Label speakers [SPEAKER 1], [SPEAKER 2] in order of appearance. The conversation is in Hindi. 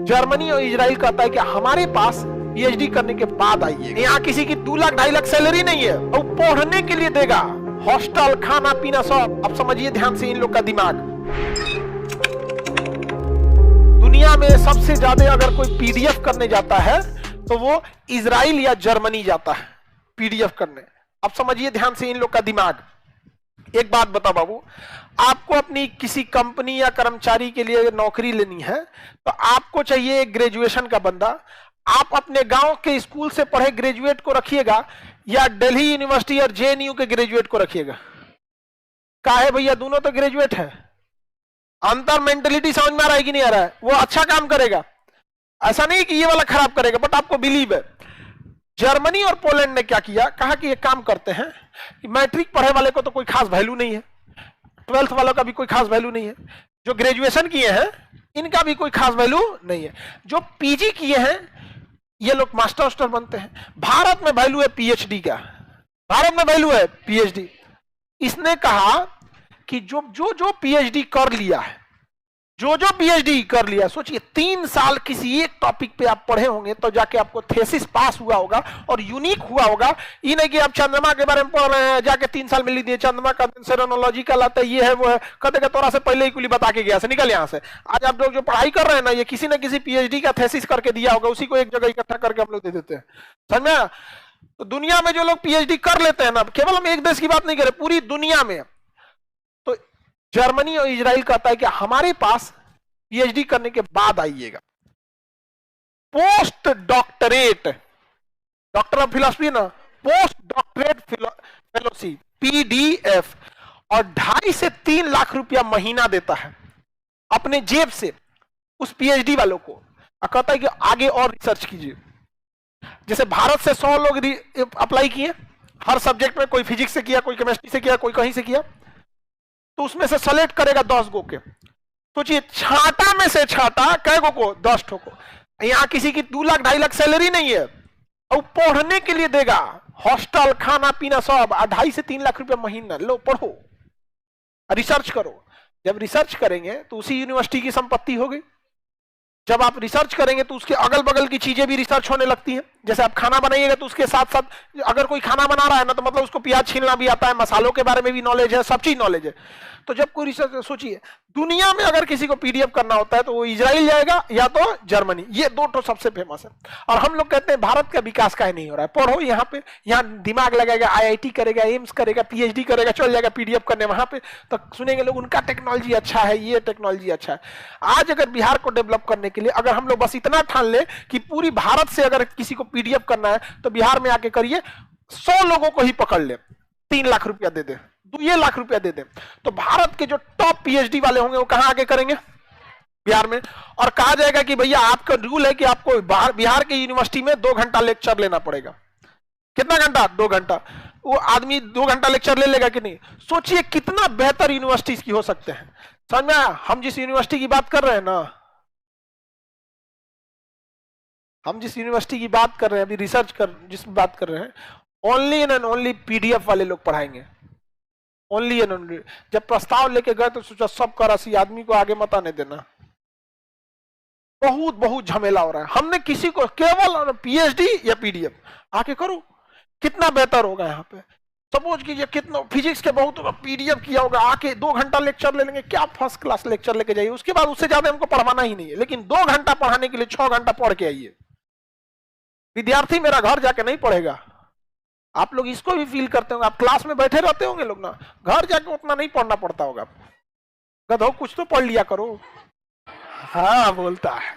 [SPEAKER 1] जर्मनी और इजराइल कहता है कि हमारे पास पीएचडी करने के बाद आइए। यहाँ किसी की 2 लाख 2.5 लाख सैलरी नहीं है, वो पढ़ने के लिए देगा, हॉस्टल खाना पीना सब। अब समझिए ध्यान से इन लोग का दिमाग। दुनिया में सबसे ज्यादा अगर कोई पीडीएफ करने जाता है तो वो इजराइल या जर्मनी जाता है पीडीएफ करने। अब समझिए ध्यान से इन लोग का दिमाग। एक बात बताओ बाबू, आपको अपनी किसी कंपनी या कर्मचारी के लिए नौकरी लेनी है तो आपको चाहिए एक ग्रेजुएशन का बंदा। आप अपने गांव के स्कूल से पढ़े ग्रेजुएट को रखिएगा या दिल्ली यूनिवर्सिटी और जेएनयू के ग्रेजुएट को रखिएगा? काहे भैया, दोनों तो ग्रेजुएट है। अंतर मेंटेलिटी समझ में आ रहा है कि नहीं आ रहा है? वो अच्छा काम करेगा, ऐसा नहीं कि ये वाला खराब करेगा, बट आपको बिलीव है। जर्मनी और पोलैंड ने क्या किया, कहा कि ये काम करते हैं कि मैट्रिक पढ़े वाले को तो कोई खास वैल्यू नहीं है, 12th वालों का भी कोई खास वैल्यू नहीं है, जो ग्रेजुएशन किए हैं इनका भी कोई खास वैल्यू नहीं है, जो पीजी किए हैं ये लोग मास्टर बनते हैं। भारत में वैल्यू है पीएचडी का, भारत में वैल्यू है पीएचडी। इसने कहा कि जो पीएचडी कर लिया है, जो पीएचडी कर लिया, सोचिए 3 साल किसी एक टॉपिक पे आप पढ़े होंगे तो जाके आपको थेसिस पास हुआ होगा और यूनिक हुआ होगा। ये नहीं कि आप चंद्रमा के बारे में पढ़ रहे हैं, जाके 3 साल में लिख दिए चंद्रमा का सेरोनोलॉजी का लाता है, ये है वो है, कदे तोरा से पहले ही कुली बता के गया से निकल यहाँ से। आज आप लोग जो पढ़ाई कर रहे हैं ना, ये किसी न किसी पीएचडी का थेसिस करके दिया होगा, उसी को एक जगह इकट्ठा करके हम लोग दे देते हैं। समझ में? तो दुनिया में जो लोग पीएचडी कर लेते हैं ना, केवल हम एक देश की बात नहीं कर रहे, पूरी दुनिया में। तो जर्मनी और इजराइल कहता है कि हमारे पास पीएचडी करने के बाद आइएगा। Post doctorate, doctor of philosophy ना, पोस्ट डॉक्टरेट फेलोशिप पीडीएफ, और 2.5 से 3 लाख रुपया महीना देता है अपने जेब से उस पीएचडी वालों को। कहता है कि आगे और रिसर्च कीजिए। जैसे भारत से 100 लोग अप्लाई किए हर सब्जेक्ट में, कोई फिजिक्स से किया, कोई केमिस्ट्री से किया, कोई कहीं से किया, तो उसमें से सेलेक्ट करेगा 10 गो के। सोचिए छाटा में से छाटा कै गो को, 10 ठो को। यहाँ किसी की 2 लाख 2.5 लाख सैलरी नहीं है, और पढ़ने के लिए देगा, हॉस्टल खाना पीना सब, 2.5 से 3 लाख रुपया महीना। लो पढ़ो, रिसर्च करो। जब रिसर्च करेंगे तो उसी यूनिवर्सिटी की संपत्ति हो गई। जब आप रिसर्च करेंगे तो उसके अगल बगल की चीजें भी रिसर्च होने लगती हैं। जैसे आप खाना बनाइएगा तो उसके साथ साथ अगर कोई खाना बना रहा है ना, तो मतलब उसको प्याज छीलना भी आता है, मसालों के बारे में भी नॉलेज है, सब चीज नॉलेज है। तो जब कोई रिसर्च, सोचिए दुनिया में अगर किसी को पीडीएफ करना होता है तो वो इजराइल जाएगा या तो जर्मनी, ये 2 तो सबसे फेमस है। और हम लोग कहते हैं भारत का विकास काहे नहीं हो रहा है? पढ़ो यहाँ पे, यहाँ दिमाग लगाएगा, आईआईटी करेगा, एम्स करेगा, पीएचडी करेगा, चल जाएगा पीडीएफ करने वहां पे, तो सुनेंगे लोग उनका टेक्नोलॉजी अच्छा है, ये टेक्नोलॉजी अच्छा है। आज अगर बिहार को डेवलप करने के लिए अगर हम लोग बस इतना ठान ले कि पूरी भारत से अगर किसी को पीडीएफ करना है तो बिहार में आके करिए, 100 लोगों को ही पकड़ ले, 3 लाख रुपया दे दे, 2 लाख रुपया दे दे, तो भारत के जो टॉप पीएचडी वाले होंगे वो कहां आके करेंगे? बिहार में। और कहा जाएगा कि भैया आपका रूल है कि आपको बिहार के यूनिवर्सिटी में 2 घंटा लेक्चर लेना पड़ेगा। कितना घंटा? 2 घंटा। वो आदमी 2 घंटा लेक्चर ले लेगा कि नहीं? सोचिए कितना बेहतर यूनिवर्सिटीज की हो सकते हैं। समझ में आया? हम जिस यूनिवर्सिटी की बात कर रहे हैं ना, हम जिस यूनिवर्सिटी की बात कर रहे हैं, अभी रिसर्च कर जिस बात कर रहे हैं, ओनली एंड ओनली पीडीएफ वाले लोग पढ़ाएंगे, ओनली एंड ओनली। जब प्रस्ताव लेके गए तो सोचा सब कर 80 आदमी को आगे मत आने देना। बहुत बहुत झमेला हो रहा है। हमने किसी को केवल पीएचडी या पीडीएफ आके करो, कितना बेहतर होगा। यहाँ पे सपोज कीजिए कितना फिजिक्स के बहुत पीडीएफ किया होगा, आके 2 घंटा लेक्चर ले लेंगे, क्या फर्स्ट क्लास लेक्चर लेके जाइए, उसके बाद उससे ज्यादा हमको पढ़वाना ही नहीं है। लेकिन 2 घंटा पढ़ाने के लिए 6 घंटा पढ़ के आइए। विद्यार्थी मेरा घर जाके नहीं पढ़ेगा। आप लोग इसको भी फील करते होंगे, आप क्लास में बैठे रहते होंगे लोग ना, घर जाके उतना नहीं पढ़ना पड़ता होगा। गधो कुछ तो पढ़ लिया करो। हाँ बोलता है।